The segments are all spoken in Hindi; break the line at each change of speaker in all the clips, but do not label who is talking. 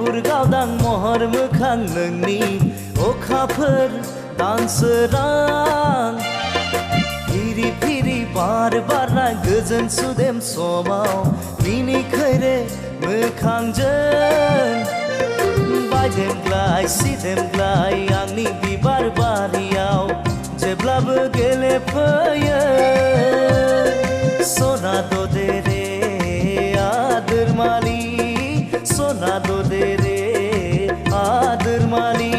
गुफुर गावदां महर मोखां नोंनि अखाफोर दानसोरां फिरि फिरि बार बारना गोजोन सुदेम समाव मिनिखैरे मोखांजों बायदेमग्लाय सिदेमग्लाय आंनि बिबार बारियाव जेब्लाबो गेलेफैयो सना दे रे आदोर मालि सना दे रे आदोर मालि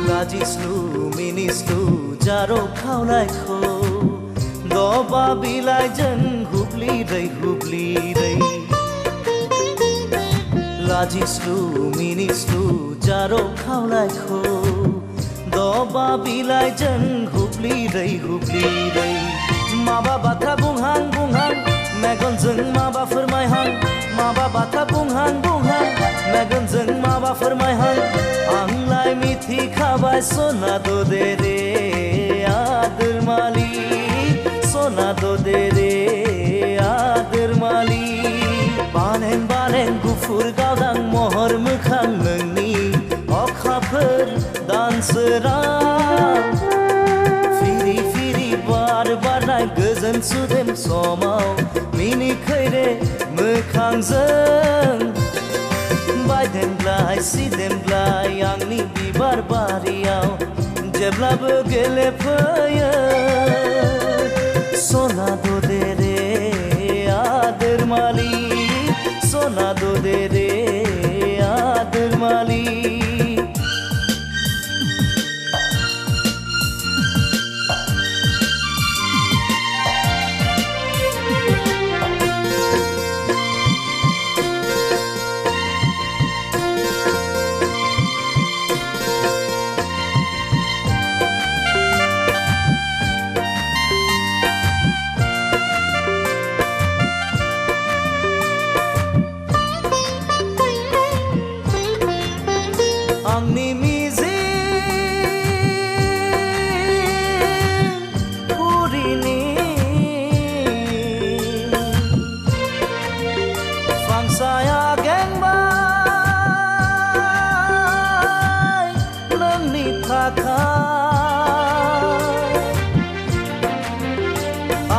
लाजिस्लु मिनिस्लु जारो खावलायखौ दबा बिलाइजों हुब्लिरै हुब्लिरै लाजिस्लु मिनिस्लु जारो खावलायखौ दबा बिलाइजों हुब्लिरै हुब्लिरै माबा बाथ्रा बुंहां बुंहां मेगनजों माबा फोरमायहां माबा बाथ्रा बुंहां बुंहां मेगनजों माबा फोरमायहां आंलाय मिथिखाबाय सना दे रे आदोर मालि सना दे रे आदोर मालि बानें बानें गुफुर गावदां महर मोखां नोंनि अखाफोर दानसोरां फिरि फिरि बार बारनाय गोजोन सुदेम समाव मिनिखैरे मोखांजों बायदेमग्लाय सिदेमग्लाय आंनि बिबार बारियाव जेब्लाबो गेलेफैयो सना दे रे आदोर मालि सना दे रे आदोर मालि आंनि मिजिं फुरिनि फांसाया गेंबाय नोंनि थाखाय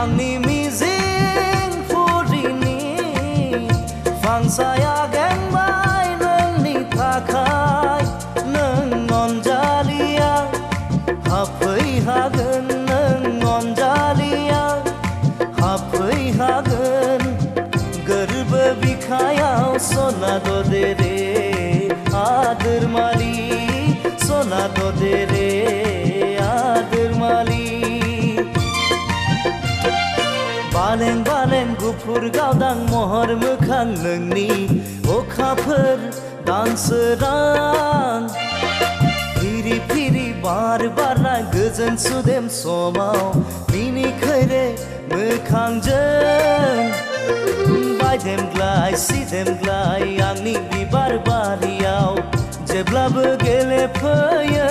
आंनि मिजिं फुरिनि फांसाया गेंबाय नोंनि थाखाय हाफैहागोन नों अनजालिया हाफैहागोन गोरबो बिखायाव सना दे रे आदोर मालि सना दे रे आदोर मालि बालें बालें गुफुर गावदां महर मोखां नोंनि अखाफोर दानसोरां फिरि फिरि बार बारना गोजोन सुदेम समाव मिनिखैरे मोखांजों बायदेमग्लाय सिदेमग्लाय आंनि बिबार बारियाव जेब्लाबो गेलेफैयो